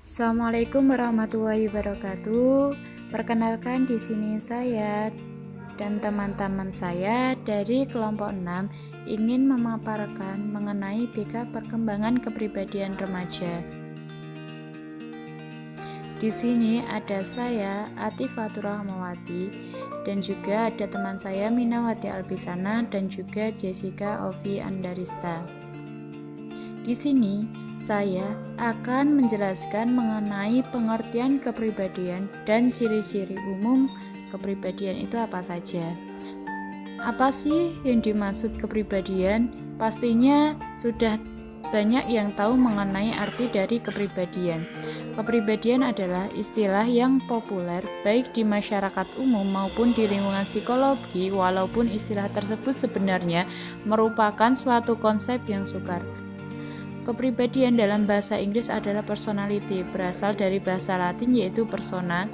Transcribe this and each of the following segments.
Assalamualaikum warahmatullahi wabarakatuh. Perkenalkan di sini saya dan teman-teman saya dari kelompok 6 ingin memaparkan mengenai BK perkembangan kepribadian remaja. Di sini ada saya, Atifatur Rahmawati, dan juga ada teman saya Minawati Albisana dan juga Jessica Ovi Andarista. Di sini saya akan menjelaskan mengenai pengertian kepribadian dan ciri-ciri umum kepribadian itu apa saja. Apa sih yang dimaksud kepribadian? Pastinya sudah banyak yang tahu mengenai arti dari kepribadian. Kepribadian adalah istilah yang populer baik di masyarakat umum maupun di lingkungan psikologi, walaupun istilah tersebut sebenarnya merupakan suatu konsep yang sukar. Kepribadian dalam bahasa Inggris adalah personality, berasal dari bahasa Latin yaitu persona.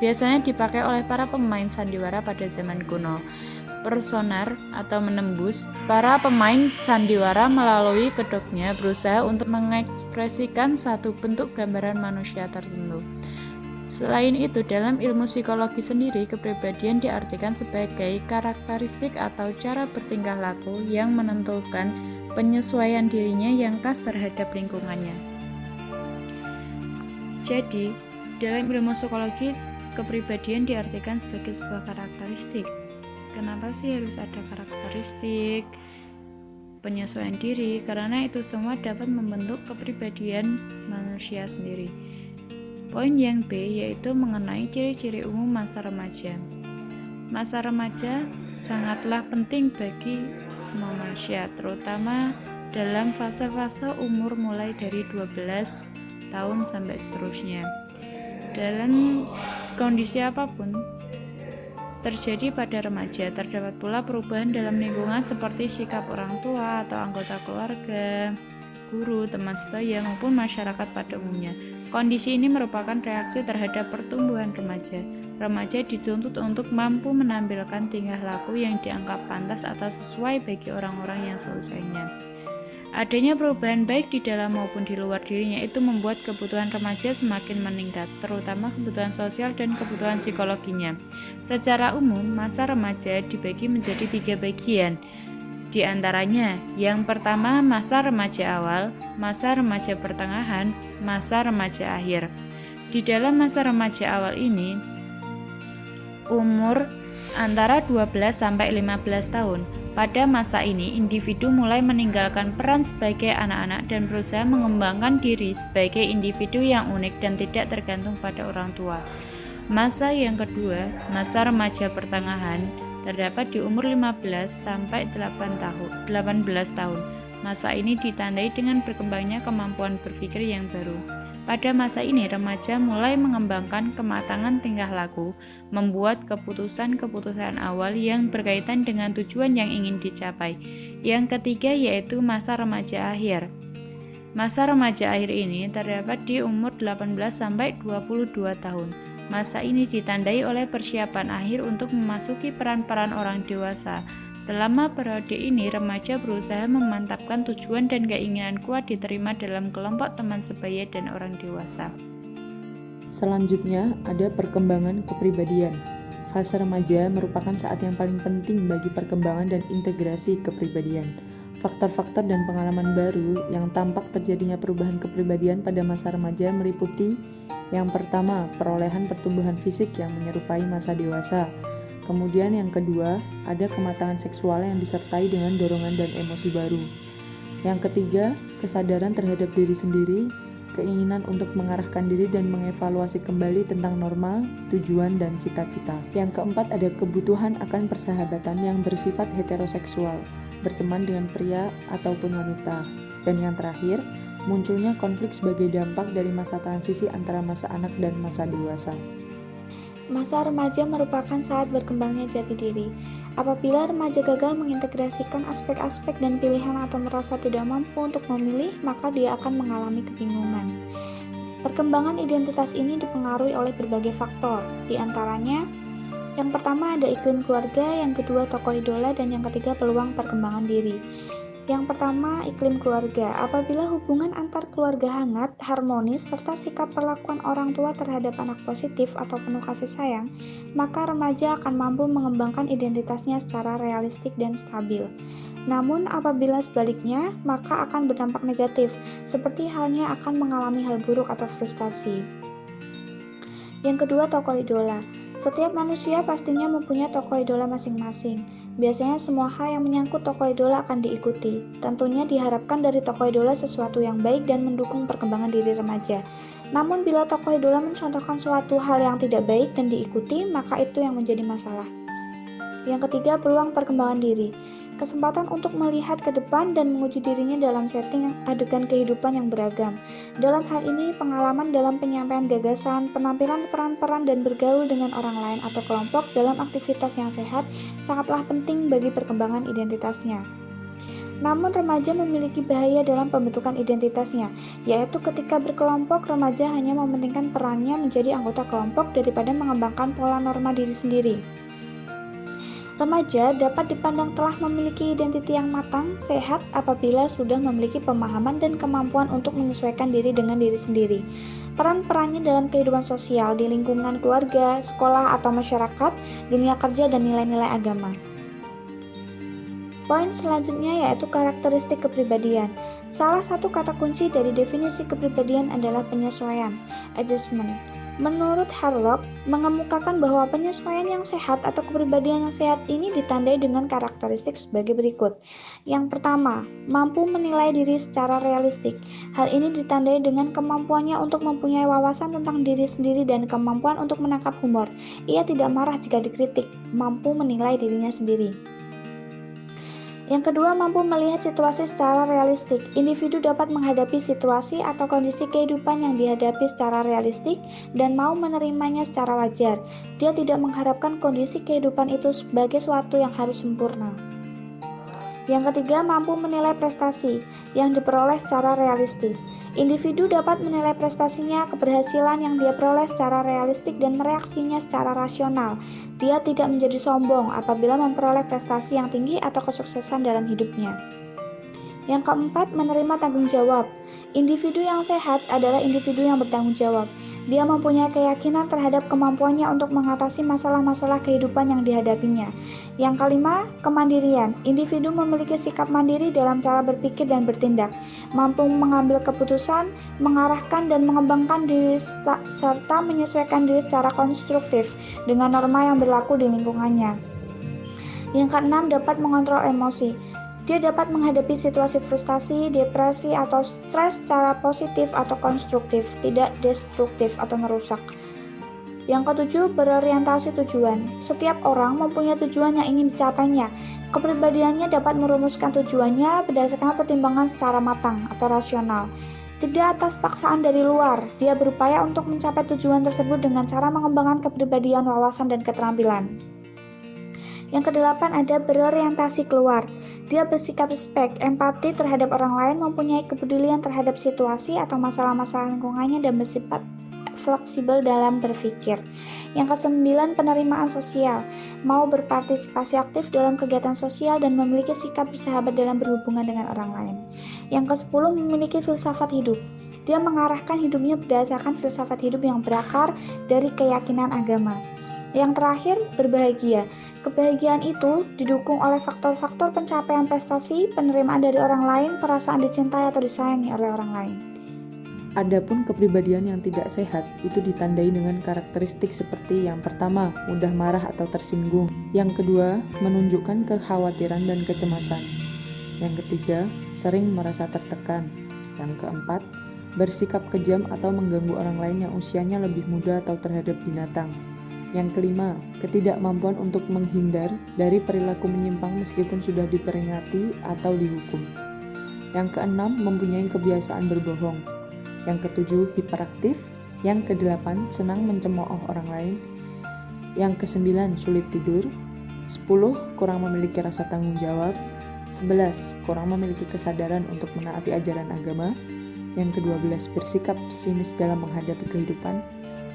Biasanya dipakai oleh para pemain sandiwara pada zaman kuno. Personar atau menembus, para pemain sandiwara melalui kedoknya berusaha untuk mengekspresikan satu bentuk gambaran manusia tertentu. Selain itu, dalam ilmu psikologi sendiri, kepribadian diartikan sebagai karakteristik atau cara bertingkah laku yang menentukan penyesuaian dirinya yang khas terhadap lingkungannya. Jadi, dalam ilmu psikologi, kepribadian diartikan sebagai sebuah karakteristik. Kenapa sih harus ada karakteristik penyesuaian diri? Karena itu semua dapat membentuk kepribadian manusia sendiri. Poin yang B yaitu mengenai ciri-ciri umum masa remaja. Masa remaja sangatlah penting bagi semua manusia, terutama dalam fase-fase umur mulai dari 12 tahun sampai seterusnya. Dalam kondisi apapun terjadi pada remaja, terdapat pula perubahan dalam lingkungan seperti sikap orang tua atau anggota keluarga, guru, teman sebaya, maupun masyarakat pada umumnya. Kondisi ini merupakan reaksi terhadap pertumbuhan remaja. Remaja dituntut untuk mampu menampilkan tingkah laku yang dianggap pantas atau sesuai bagi orang-orang yang seusainya. Adanya perubahan baik di dalam maupun di luar dirinya itu membuat kebutuhan remaja semakin meningkat, terutama kebutuhan sosial dan kebutuhan psikologinya. Secara umum, masa remaja dibagi menjadi 3 bagian. Di antaranya, yang pertama masa remaja awal, masa remaja pertengahan, masa remaja akhir. Di dalam masa remaja awal ini, umur antara 12 sampai 15 tahun. Pada masa ini, individu mulai meninggalkan peran sebagai anak-anak dan berusaha mengembangkan diri sebagai individu yang unik dan tidak tergantung pada orang tua. Masa yang kedua, masa remaja pertengahan, terdapat di umur 15 sampai 18 tahun. Masa ini ditandai dengan berkembangnya kemampuan berpikir yang baru. Pada masa ini, remaja mulai mengembangkan kematangan tingkah laku, membuat keputusan-keputusan awal yang berkaitan dengan tujuan yang ingin dicapai. Yang ketiga yaitu masa remaja akhir. Masa remaja akhir ini terdapat di umur 18 sampai 22 tahun. Masa ini ditandai oleh persiapan akhir untuk memasuki peran-peran orang dewasa. Selama periode ini, remaja berusaha memantapkan tujuan dan keinginan kuat diterima dalam kelompok teman sebaya dan orang dewasa. Selanjutnya, ada perkembangan kepribadian. Fase remaja merupakan saat yang paling penting bagi perkembangan dan integrasi kepribadian. Faktor-faktor dan pengalaman baru yang tampak terjadinya perubahan kepribadian pada masa remaja meliputi yang pertama, perolehan pertumbuhan fisik yang menyerupai masa dewasa. Kemudian yang kedua, ada kematangan seksual yang disertai dengan dorongan dan emosi baru. Yang ketiga, kesadaran terhadap diri sendiri, keinginan untuk mengarahkan diri dan mengevaluasi kembali tentang norma, tujuan, dan cita-cita. Yang keempat, ada kebutuhan akan persahabatan yang bersifat heteroseksual, berteman dengan pria ataupun wanita. Dan yang terakhir, munculnya konflik sebagai dampak dari masa transisi antara masa anak dan masa dewasa. Masa remaja merupakan saat berkembangnya jati diri. Apabila remaja gagal mengintegrasikan aspek-aspek dan pilihan atau merasa tidak mampu untuk memilih, maka dia akan mengalami kebingungan. Perkembangan identitas ini dipengaruhi oleh berbagai faktor, di antaranya yang pertama ada iklim keluarga, yang kedua tokoh idola, dan yang ketiga peluang perkembangan diri. Yang pertama, iklim keluarga. Apabila hubungan antar keluarga hangat, harmonis, serta sikap perlakuan orang tua terhadap anak positif atau penuh kasih sayang, maka remaja akan mampu mengembangkan identitasnya secara realistik dan stabil. Namun, apabila sebaliknya, maka akan berdampak negatif, seperti halnya akan mengalami hal buruk atau frustasi. Yang kedua, tokoh idola. Setiap manusia pastinya mempunyai tokoh idola masing-masing. Biasanya semua hal yang menyangkut tokoh idola akan diikuti. Tentunya diharapkan dari tokoh idola sesuatu yang baik dan mendukung perkembangan diri remaja. Namun bila tokoh idola mencontohkan suatu hal yang tidak baik dan diikuti, maka itu yang menjadi masalah. Yang ketiga, peluang perkembangan diri. Kesempatan untuk melihat ke depan dan menguji dirinya dalam setting adegan kehidupan yang beragam. Dalam hal ini, pengalaman dalam penyampaian gagasan, penampilan peran-peran dan bergaul dengan orang lain atau kelompok dalam aktivitas yang sehat sangatlah penting bagi perkembangan identitasnya. Namun remaja memiliki bahaya dalam pembentukan identitasnya, yaitu ketika berkelompok, remaja hanya mementingkan perannya menjadi anggota kelompok daripada mengembangkan pola norma diri sendiri. Remaja dapat dipandang telah memiliki identitas yang matang, sehat apabila sudah memiliki pemahaman dan kemampuan untuk menyesuaikan diri dengan diri sendiri. Peran-perannya dalam kehidupan sosial di lingkungan keluarga, sekolah atau masyarakat, dunia kerja, dan nilai-nilai agama. Poin selanjutnya yaitu karakteristik kepribadian. Salah satu kata kunci dari definisi kepribadian adalah penyesuaian, adjustment. Menurut Harlock, mengemukakan bahwa penyesuaian yang sehat atau kepribadian yang sehat ini ditandai dengan karakteristik sebagai berikut. Yang pertama, mampu menilai diri secara realistik. Hal ini ditandai dengan kemampuannya untuk mempunyai wawasan tentang diri sendiri dan kemampuan untuk menangkap humor. Ia tidak marah jika dikritik, mampu menilai dirinya sendiri. Yang kedua, mampu melihat situasi secara realistik. Individu dapat menghadapi situasi atau kondisi kehidupan yang dihadapi secara realistik dan mau menerimanya secara wajar. Dia tidak mengharapkan kondisi kehidupan itu sebagai sesuatu yang harus sempurna. Yang ketiga, mampu menilai prestasi yang diperoleh secara realistis. Individu dapat menilai prestasinya, keberhasilan yang dia peroleh secara realistik dan mereaksinya secara rasional. Dia tidak menjadi sombong apabila memperoleh prestasi yang tinggi atau kesuksesan dalam hidupnya. Yang keempat, menerima tanggung jawab. Individu yang sehat adalah individu yang bertanggung jawab. Dia mempunyai keyakinan terhadap kemampuannya untuk mengatasi masalah-masalah kehidupan yang dihadapinya. Yang kelima, kemandirian. Individu memiliki sikap mandiri dalam cara berpikir dan bertindak, mampu mengambil keputusan, mengarahkan dan mengembangkan diri serta menyesuaikan diri secara konstruktif dengan norma yang berlaku di lingkungannya. Yang keenam, dapat mengontrol emosi. Dia dapat menghadapi situasi frustasi, depresi, atau stres secara positif atau konstruktif, tidak destruktif atau merusak. Yang ketujuh, berorientasi tujuan. Setiap orang mempunyai tujuan yang ingin dicapainya. Kepribadiannya dapat merumuskan tujuannya berdasarkan pertimbangan secara matang atau rasional. Tidak atas paksaan dari luar, dia berupaya untuk mencapai tujuan tersebut dengan cara mengembangkan kepribadian, wawasan, dan keterampilan. Yang kedelapan, ada berorientasi keluar. Dia bersikap respek, empati terhadap orang lain, mempunyai kepedulian terhadap situasi atau masalah-masalah lingkungannya, dan bersifat fleksibel dalam berpikir. Yang kesembilan, penerimaan sosial. Mau berpartisipasi aktif dalam kegiatan sosial dan memiliki sikap bersahabat dalam berhubungan dengan orang lain. Yang kesepuluh, memiliki filsafat hidup. Dia mengarahkan hidupnya berdasarkan filsafat hidup yang berakar dari keyakinan agama. Yang terakhir, berbahagia. Kebahagiaan itu didukung oleh faktor-faktor pencapaian prestasi, penerimaan dari orang lain, perasaan dicintai atau disayangi oleh orang lain. Adapun kepribadian yang tidak sehat itu ditandai dengan karakteristik seperti yang pertama, mudah marah atau tersinggung. Yang kedua, menunjukkan kekhawatiran dan kecemasan. Yang ketiga, sering merasa tertekan. Yang keempat, bersikap kejam atau mengganggu orang lain yang usianya lebih muda atau terhadap binatang. Yang kelima, ketidakmampuan untuk menghindar dari perilaku menyimpang meskipun sudah diperingati atau dihukum. Yang keenam, mempunyai kebiasaan berbohong. Yang ketujuh, hiperaktif. Yang kedelapan, senang mencemooh orang lain. Yang kesembilan, sulit tidur. 10, kurang memiliki rasa tanggung jawab. 11, kurang memiliki kesadaran untuk menaati ajaran agama. Yang ke-12, bersikap pesimis dalam menghadapi kehidupan.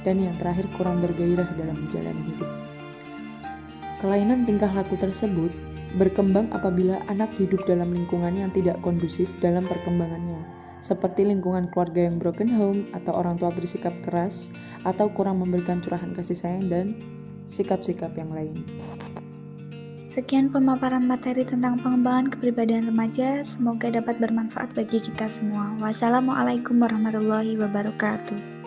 Dan yang terakhir, kurang bergairah dalam menjalani hidup. Kelainan tingkah laku tersebut Berkembang apabila anak hidup dalam lingkungan yang tidak kondusif dalam perkembangannya, seperti lingkungan keluarga yang broken home, atau orang tua bersikap keras, atau kurang memberikan curahan kasih sayang, dan sikap-sikap yang lain. Sekian pemaparan materi tentang pengembangan kepribadian remaja, semoga dapat bermanfaat bagi kita semua. Wassalamualaikum warahmatullahi wabarakatuh.